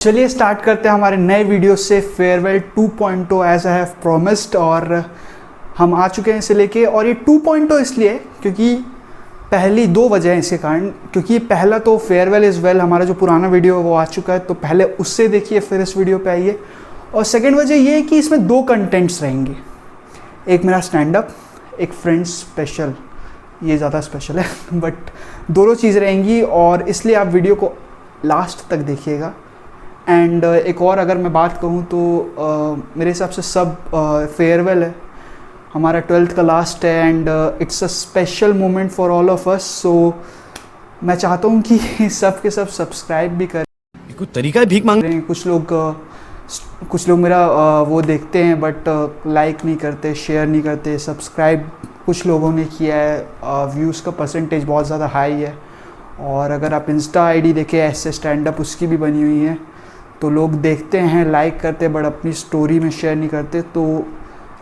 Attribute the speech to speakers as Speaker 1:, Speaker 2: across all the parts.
Speaker 1: चलिए स्टार्ट करते हैं हमारे नए वीडियो से farewell 2.0 as I have promised. और हम आ चुके हैं इसे लेके। और ये 2.0 इसलिए क्योंकि पहली दो वजह हैं इसके कारण। क्योंकि पहला तो फेयरवेल इज़ वेल हमारा जो पुराना वीडियो है वो आ चुका है, तो पहले उससे देखिए फिर इस वीडियो पे आइए। और सेकेंड वजह ये है कि इसमें दो कंटेंट्स रहेंगे, एक मेरा स्टैंड अप, एक फ्रेंड्स स्पेशल। ये ज़्यादा स्पेशल है बट दोनों चीज़ रहेंगी और इसलिए आप वीडियो को लास्ट तक देखिएगा। एंड एक और अगर मैं बात कहूँ तो मेरे हिसाब से सब फेयरवेल है, हमारा 12th का लास्ट है and it's a special moment for all of us. So मैं चाहता हूँ कि सब के सब सब्सक्राइब भी करें।
Speaker 2: कुछ तरीका है भीख मांग
Speaker 1: रहे हैं कुछ लोग मेरा वो देखते हैं बट लाइक नहीं करते, शेयर नहीं करते, सब्सक्राइब कुछ लोगों ने किया है। व्यूज़ का परसेंटेज बहुत ज़्यादा हाई है। और अगर आप इंस्टा आईडी देखें ऐसे स्टैंड अप उसकी भी बनी हुई है, तो लोग देखते हैं, लाइक करते हैं बट अपनी स्टोरी में शेयर नहीं करते। तो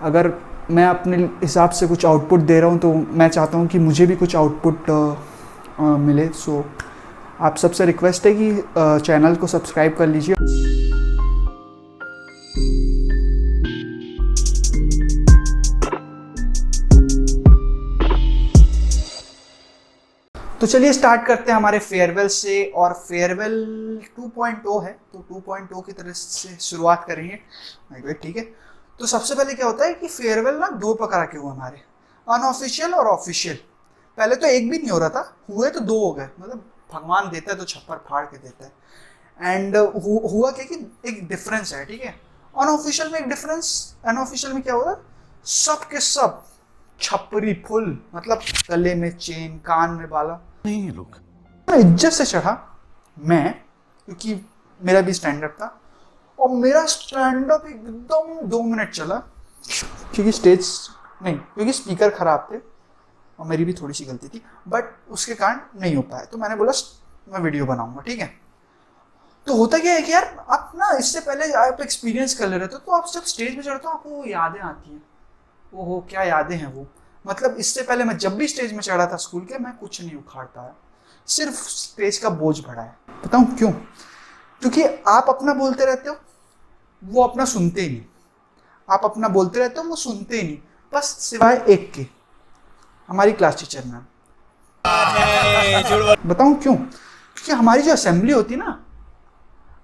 Speaker 1: अगर मैं अपने हिसाब से कुछ आउटपुट दे रहा हूँ तो मैं चाहता हूँ कि मुझे भी कुछ आउटपुट मिले। सो आप सबसे रिक्वेस्ट है कि चैनल को सब्सक्राइब कर लीजिए। तो चलिए स्टार्ट करते हैं हमारे फेयरवेल से। और फेयरवेल 2.0 है तो 2.0 की तरह से शुरुआत करेंगे। ठीक है, तो सबसे पहले क्या होता है कि फेयरवेल ना दो प्रकार के हुए हमारे, अनऑफिशियल और ऑफिशियल। पहले तो एक भी नहीं हो रहा था, हुए तो दो हो गए। मतलब भगवान देता है तो छप्पर फाड़ के देता है। एंड हुआ क्या कि एक डिफरेंस है, ठीक है। अनऑफिशियल में एक डिफरेंस, अनऑफिशियल में क्या होता है, सब के सब छपरी फुल, मतलब गले में चेन, कान में बाला
Speaker 2: नहीं है लोग।
Speaker 1: इज्जत से चढ़ा मैं, क्योंकि मेरा भी स्टैंड अप था। और मेरा स्टैंड अप एकदम 2 मिनट चला, क्योंकि क्योंकि स्पीकर खराब थे और मेरी भी थोड़ी सी गलती थी, बट उसके कारण नहीं हो पाया। तो मैंने बोला मैं वीडियो बनाऊंगा, ठीक है। तो होता क्या है कि यार आप ना इससे पहले आप एक्सपीरियंस कर ले रहे थे, तो आप जब स्टेज पे चढ़ते हो आपको यादें आती हैं। ओहो क्या यादें हैं वो। मतलब इससे पहले मैं जब भी स्टेज में चढ़ा था स्कूल के, मैं कुछ नहीं उखाड़ पाया, सिर्फ स्टेज का बोझ बढ़ा है। बताऊं क्यों? क्योंकि आप अपना बोलते रहते हो, वो अपना सुनते ही नहीं। आप अपना बोलते रहते हो, वो सुनते ही नहीं, बस सिवाय एक के, हमारी क्लास टीचर मैम। बताऊं क्यों? क्योंकि हमारी जो असेंबली होती है ना,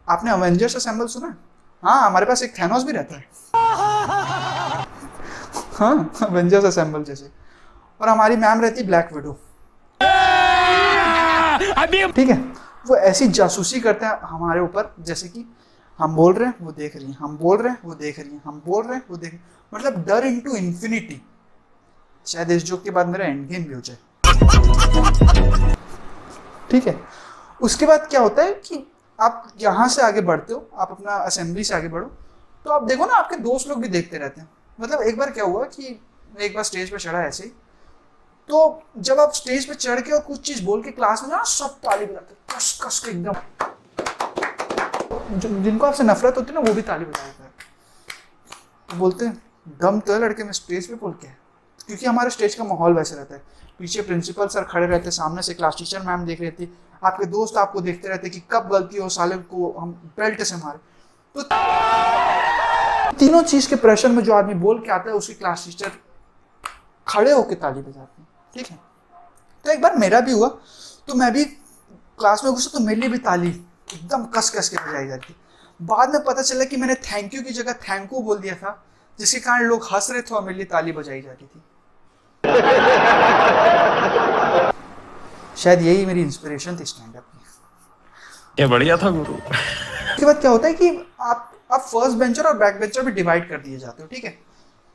Speaker 1: आपने अवेंजर्स असेंबल सुना है? हाँ, हमारे पास एक थैनोस भी रहता है। हाँ, अवेंजर्स असेंबल जैसे। और हमारी मैम रहती ब्लैक विडो, ठीक है। वो ऐसी जासूसी करते हैं हमारे ऊपर, जैसे कि हम बोल रहे हैं वो देख रही हैं, हम बोल रहे हैं वो देख रही हैं, हम बोल रहे हैं वो देख, मतलब डर इनटू इन्फिनिटी। शायद इस जोक के बाद मेरा एंड गेम भी हो जाए, ठीक है। उसके बाद क्या होता है कि आप यहाँ से आगे बढ़ते हो, आप अपना असेंबली से आगे बढ़ो, तो आप देखो ना आपके दोस्त लोग भी देखते रहते हैं। मतलब एक बार क्या हुआ कि मैं एक बार स्टेज पे चढ़ा ऐसे ही, तो जब आप स्टेज पे चढ़ के और कुछ चीज बोल के क्लास में ना सब ताली बजाते कस कस के एकदम, जिनको आपसे नफरत होती है ना वो भी ताली बजाते हैं। तो बोलते हैं दम तो है लड़के में स्टेज पे बोल के, क्योंकि हमारे स्टेज का माहौल वैसे रहता है। पीछे प्रिंसिपल सर खड़े रहते, सामने से क्लास टीचर मैम देख रही थी, आपके दोस्त आपको देखते रहते कि कब गलती हो, साले को हम बेल्ट से मारे। तो तीनों चीज के प्रेशर में जो आदमी बोल के आता है, उसकी क्लास टीचर खड़े होकर ताली बजाते हैं, ठीक है। तो एक बार मेरा भी हुआ, तो मैं भी क्लास में घुसा तो मेरे लिए भी ताली एकदम कस कस के बजाई जाती। बाद में पता चला कि मैंने थैंक यू की जगह थैंक यू बोल दिया था, जिसके कारण लोग हंस रहे थे और मेरे लिए ताली बजाई जाती थी। शायद यही मेरी इंस्पिरेशन थी स्टैंड अप की।
Speaker 2: क्या बढ़िया था गुरु।
Speaker 1: उसके बाद क्या होता है कि आप फर्स्ट बेंचर और बैक बेंचर भी डिवाइड कर दिए जाते हो, ठीक है।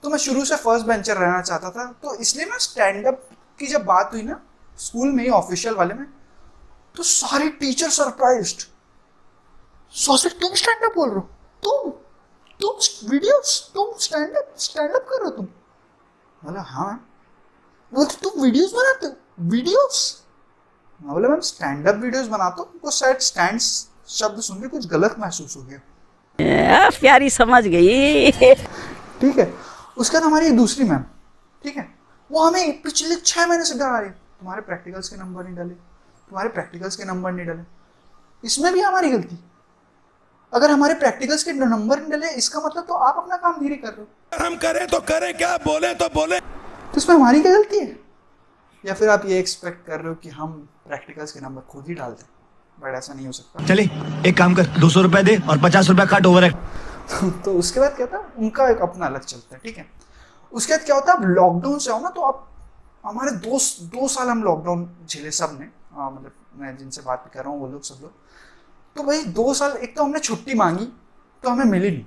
Speaker 1: तो मैं शुरू से फर्स्ट बेंचर रहना चाहता था, तो इसलिए मैं स्टैंड अप की जब बात हुई ना स्कूल में ही ऑफिशियल वाले में, तो सारे टीचर सरप्राइज्ड। सॉरी तुम स्टैंड अप बोल रहे हो, तुम वीडियोस, तुम स्टैंड अप कर रहे हो तुम? बोला हाँ। बोलते तुम वीडियोस बनाते हो? वीडियोस? मैं बोला मैम स्टैंड अप वीडियोस बनाता हूँ। उनको शायद स्टैंड शब्द सुन के कुछ गलत महसूस हो गया।
Speaker 3: प्यारी समझ गई।
Speaker 1: ठीक है। उसके बाद हमारी एक दूसरी मैम, ठीक है, वो हमें पिछले 6 महीने से डरा रही, तुम्हारे प्रैक्टिकल्स के नंबर नहीं डाले, तुम्हारे प्रैक्टिकल्स के नंबर नहीं डाले। इसमें भी हमारी गलती। अगर हमारे प्रैक्टिकल्स के नंबर नहीं डले इसका मतलब तो आप अपना काम धीरे कर रहे हो।
Speaker 3: हम करें तो करें क्या, बोले तो बोले।
Speaker 1: तो इसमें हमारी क्या गलती है? या फिर आप ये एक्सपेक्ट कर रहे हो कि हम प्रैक्टिकल्स के नंबर खुद ही डाल दें? बट ऐसा नहीं हो सकता।
Speaker 2: चले एक काम कर, 200 रुपए दे और 50 रुपए काट ओवर है।
Speaker 1: तो उसके बाद क्या था, उनका एक अपना अलग चलता है, ठीक है। उसके बाद क्या होता है, आप लॉकडाउन से आओ ना, तो आप हमारे 2 साल हम लॉकडाउन झेले सब ने, मतलब मैं जिनसे बात भी कर रहा हूँ वो लोग सब लोग। तो भाई 2 साल, एक तो हमने छुट्टी मांगी तो हमें मिली नहीं,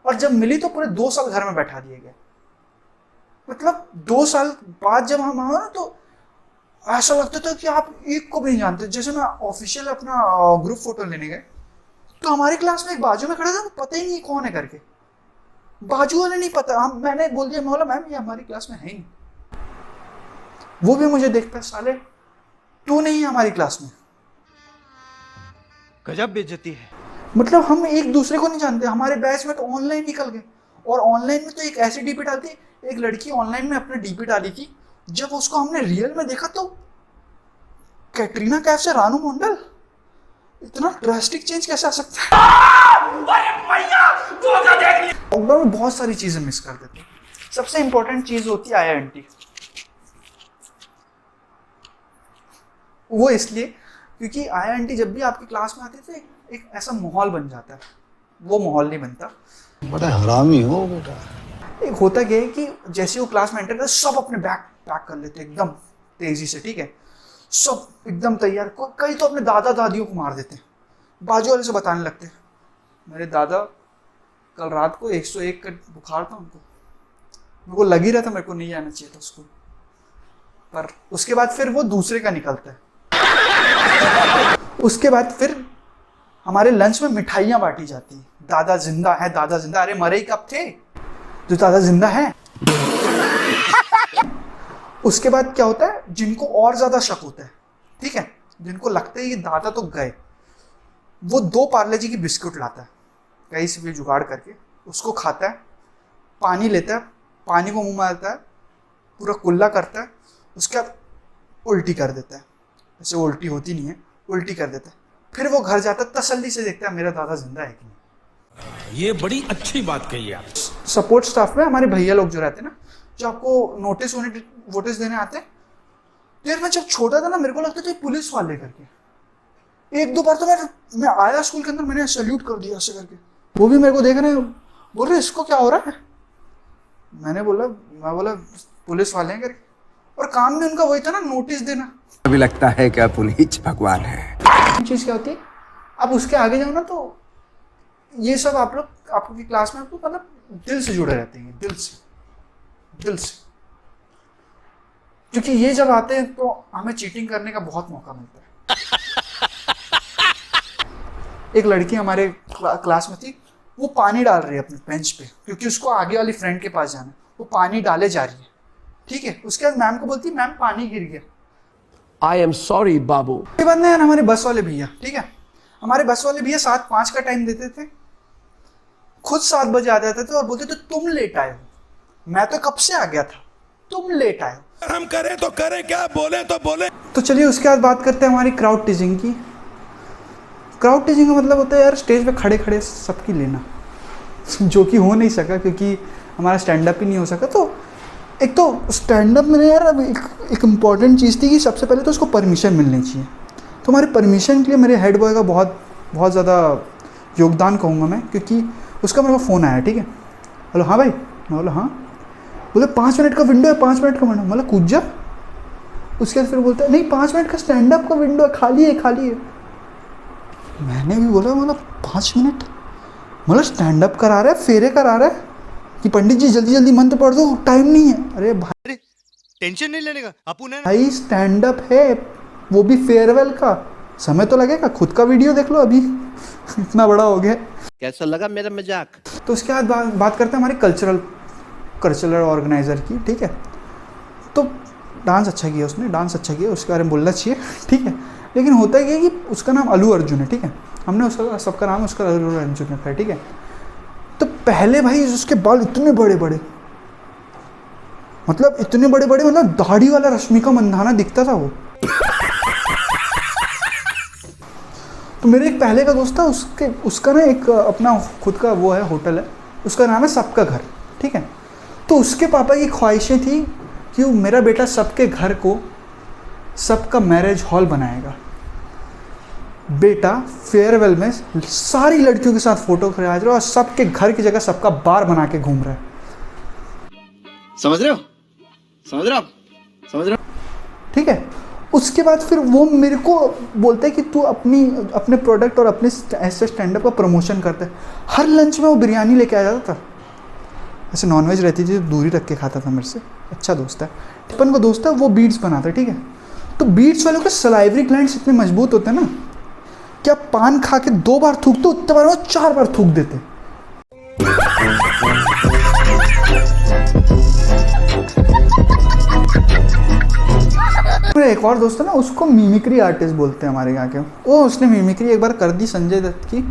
Speaker 1: और जब मिली तो पूरे 2 साल घर में बैठा दिए गए। मतलब 2 साल बाद जब हम आए ना तो ऐसा लगता था कि आप एक को भी नहीं जानते। जैसे मैं ऑफिशियल अपना ग्रुप फोटो लेने गए तो हमारी क्लास में एक बाजू में खड़ा था, पता ही नहीं कौन है करके, बाजू वाले नहीं पता। मैंने बोल दिया, मैं बोला मैम ये हमारी क्लास में है ही नहीं। वो भी मुझे देखता है, साले तू नहीं है हमारी क्लास में।
Speaker 2: गजब बेइज्जती है।
Speaker 1: मतलब हम एक दूसरे को नहीं जानते। हमारे बैच में तो ऑनलाइन निकल गए, और ऑनलाइन में तो एक ऐसी डीपी डालती, एक लड़की ऑनलाइन में अपनी डीपी डाली थी, जब उसको हमने रियल में देखा तो कैटरीना कैफ से रानू मंडल, इतना ड्रास्टिक चेंज कैसे आ सकता है? लॉकडाउन में बहुत सारी चीजें मिस कर देते हैं। सबसे इंपॉर्टेंट चीज होती है आया आंटी। वो इसलिए क्योंकि आया आंटी जब भी आपकी क्लास में आते थे एक ऐसा माहौल बन जाता है, वो माहौल नहीं बनता।
Speaker 3: बड़ा हरामी हो बेटा।
Speaker 1: एक होता क्या है कि जैसे वो क्लास में एंटर करते सब अपने बैग पैक कर लेते एकदम तेजी से, ठीक है, सब एकदम तैयार। कई तो अपने दादा दादियों को मार देते हैं, बाजू वाले से बताने लगते हैं मेरे दादा कल रात को 101 का बुखार था उनको, मेरे को लग ही रहा था मेरे को नहीं आना चाहिए था उसको, पर उसके बाद फिर वो दूसरे का निकलता है। उसके बाद फिर हमारे लंच में मिठाइयाँ बांटी जाती हैं, दादा जिंदा है, दादा जिंदा। अरे मरे ही कब थे जो दादा जिंदा है? उसके बाद क्या होता है, जिनको और ज्यादा शक होता है, ठीक है, जिनको लगता है कि दादा तो गए, वो 2 पार्ले जी की बिस्कुट लाता है कहीं से भी जुगाड़ करके, उसको खाता है, पानी लेता है, पानी को मुंह में डालता है, पूरा कुल्ला करता है, उसके बाद उल्टी कर देता है। ऐसे उल्टी होती नहीं है, उल्टी कर देता है। फिर वो घर जाता है, तसल्ली से देखता है मेरा दादा जिंदा है कि नहीं।
Speaker 3: ये बड़ी अच्छी बात कही आप।
Speaker 1: सपोर्ट स्टाफ में हमारे भैया लोग जो रहते हैं ना, जो आपको नोटिस देने आते हैं, तो यार मैं जब छोटा था ना मेरे को लगता था पुलिस वाले करके। 1-2 बार तो मैं आया स्कूल के अंदर, मैंने सैल्यूट कर दिया ऐसे करके, वो भी मेरे को देख रहे हैं, बोल रहे इसको क्या हो रहा है? मैं बोला पुलिस वाले हैं करके, और काम भी उनका वही था ना, नोटिस देना।
Speaker 4: अभी लगता है क्या पुलिस भगवान है।
Speaker 1: चीज़ क्या होती है, अब उसके आगे जाओ ना तो ये सब आप लोग आपकी क्लास में आपको मतलब दिल से जुड़े रहते हैं, दिल से। क्योंकि ये जब आते हैं तो हमें चीटिंग करने का बहुत मौका मिलता है। एक लड़की हमारे क्लास में थी, वो पानी डाल रही है अपने बेंच पे, क्योंकि उसको आगे वाली फ्रेंड के पास जाना है, वो पानी डाले जा रही है, ठीक है। उसके बाद मैम को बोलती है मैम पानी गिर गया।
Speaker 5: I am sorry, बाबू।
Speaker 1: उसके बाद ना यार हमारे बस वाले भैया, ठीक है, हमारे बस वाले भैया 7:05 का टाइम देते थे, खुद 7 बजे आ जाते थे और बोलते थे तुम लेट आए हो। मैं तो कब से आ गया था, तुम लेट आए हो।
Speaker 3: हम करें तो करें क्या, बोले तो बोले।
Speaker 1: तो चलिए उसके बाद बात करते हैं हमारी क्राउड टीजिंग की। क्राउड टीजिंग का मतलब होता है यार स्टेज पे खड़े खड़े सबकी लेना, जो कि हो नहीं सका क्योंकि हमारा स्टैंड अप ही नहीं हो सका। तो एक तो स्टैंड अप में यार अब एक इम्पॉर्टेंट चीज़ थी कि सबसे पहले तो उसको परमिशन मिलनी चाहिए। तो हमारे परमिशन के लिए मेरे हेड बॉय का बहुत ज़्यादा योगदान कहूँगा मैं, क्योंकि उसका मेरे को फ़ोन आया, ठीक है, बोलो हाँ भाई, मैं बोला हाँ, बोले 5 मिनट का विंडो है, 5 मिनट का विंडो, मतलब कूद जा। उसके बाद फिर बोलता है नहीं 5 मिनट का स्टैंड अप का विंडो है, खाली है। मैंने भी बोला मतलब 5 मिनट, मतलब स्टैंड अप करा रहा है, फेरे करा रहा है कि पंडित जी जल्दी मंत्र पढ़ दो, टाइम नहीं है। अरे भाई
Speaker 2: टेंशन नहीं लेने का, अपुन है
Speaker 1: भाई स्टैंड अप है, वो भी फेयरवेल का, समय तो लगेगा, खुद का वीडियो देख लो अभी इतना बड़ा हो गया।
Speaker 5: कैसा लगा मेरा मजाक?
Speaker 1: तो उसके बाद बात करते हैं हमारे कल्चरल ऑर्गेनाइज़र की, ठीक है। तो डांस अच्छा किया उसने, उसके बारे में बोलना चाहिए, ठीक है। लेकिन होता है कि उसका नाम अल्लू अर्जुन है, ठीक है, हमने उसका सबका नाम उसका अल्लू अर्जुन रखा है, ठीक है। तो पहले भाई उसके बाल इतने बड़े बड़े, मतलब दाढ़ी वाला रश्मिका मंदाना दिखता था वो। तो मेरे एक पहले का दोस्त था, उसका ना एक अपना खुद का वो है, होटल है, उसका नाम है सबका घर, ठीक है। तो उसके पापा की ख्वाहिशें थी कि मेरा बेटा सबके घर को सबका मैरिज हॉल बनाएगा। बेटा फेयरवेल में सारी लड़कियों के साथ फोटो खिंचा रहा है और सबके घर की जगह सबका बार बना के घूम रहा है।
Speaker 6: समझ रहे हो? समझ रहे हो? समझ रहे हो?
Speaker 1: ठीक है। उसके बाद फिर वो मेरे को बोलते हैं कि तू अपने प्रोडक्ट और अपने ऐसे स्टैंड अप का प्रमोशन करते है। हर लंच में वो बिरयानी लेके आ जाता था। ऐसे नॉनवेज रहती थी तो दूरी रख के खाता था मेरे से, अच्छा दोस्त है। टिपन का दोस्त है, वो बीड्स बनाता है, ठीक है। तो बीड्स वालों के सलाइवरी ग्लैंड्स इतने मजबूत होते हैं ना कि आप पान खा के 2 बार थूकते, उतने बार वो 4 बार थूक देते। मेरा एक और दोस्त है ना, उसको मिमिक्री आर्टिस्ट बोलते हैं हमारे यहाँ के। वो उसने मिमिक्री एक बार कर दी संजय दत्त की,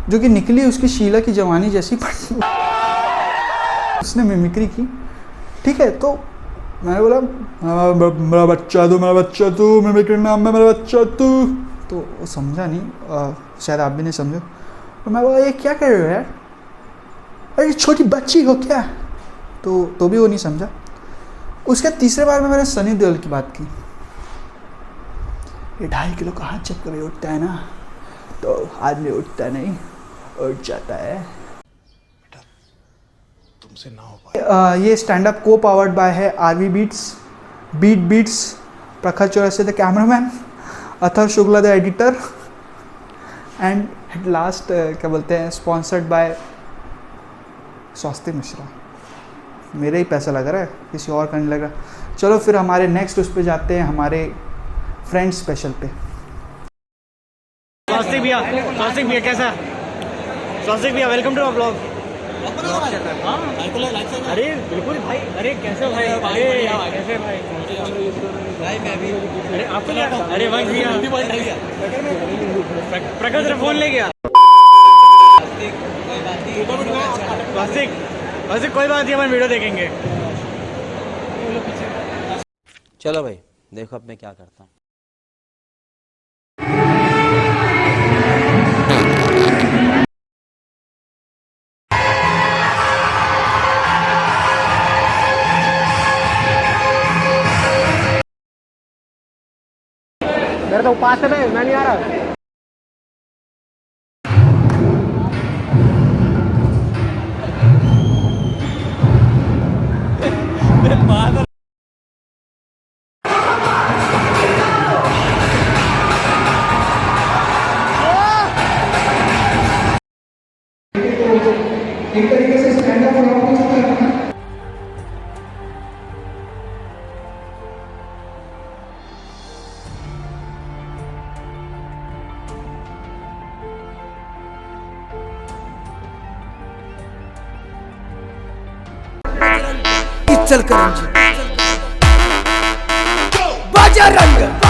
Speaker 1: जो कि निकली उसकी शीला की जवानी जैसी। उसने मिमिक्री की, ठीक है। तो मैंने बोला मेरा बच्चा तू मिमिक्री नाम में मेरा बच्चा तू। तो वो समझा नहीं, शायद आप भी नहीं समझो। तो मैं बोला ये क्या कर रहे हो यार, अरे छोटी बच्ची हो क्या। तो भी वो नहीं समझा। उसके तीसरे बार में मैंने सनी देओल की बात की। ये 2.5 किलो का हाथ जब कभी उठता है ना तो आदमी उठता नहीं, उठ जाता है।
Speaker 3: तुमसे ना हो पाए।
Speaker 1: ये स्टैंड अप को पावर्ड बाय है RV beats, Prakhar Chaurasia the cameraman, Athar Shukla the editor, and at last क्या बोलते हैं, स्पॉन्सर्ड बाय स्वास्थ्य मिश्रा। मेरे ही पैसा लग रहा है, किसी और का नहीं लग रहा। चलो फिर हमारे नेक्स्ट उस पे जाते हैं, हमारे फ्रेंड स्पेशल पे।
Speaker 7: स्वास्तिक भैया कैसा? स्वास्तिक भैया वेलकम टू आवर ब्लॉग। अरे बिल्कुल भाई, अरे कैसे भाई? अरे कैसे भाई? मैं भी। अरे आपको क्या? अरे वंश भैया प्रकाश ने फोन ले गया। स्वास्तिक कोई बात नहीं, अपन वीडियो देखेंगे।
Speaker 8: चलो भाई देखो अब मैं क्या करता हूँ।
Speaker 7: मेरे तो पास है, मैं नहीं आ रहा।
Speaker 1: एक तरीके से स्टैंड अप और आपको चुप करना।
Speaker 4: चल कर बाजा रंग